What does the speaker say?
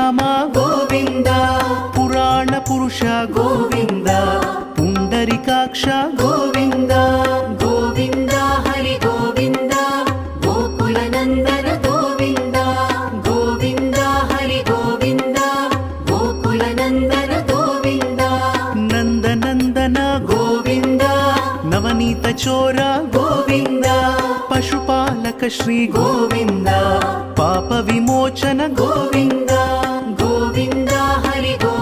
శ్రీరామ గోవింద పురాణ పురుష గోవింద పుండరికాక్ష గోవింద గోవింద హరి గోవింద గోకుల నందన గోవింద గోవింద హరి గోవింద గోకుల నందన గోవింద నందనందన గోవింద నవనీత చోర గోవింద పశుపాలక శ్రీ గోవింద పాప విమోచన గోవింద గోవింద హరి గోవింద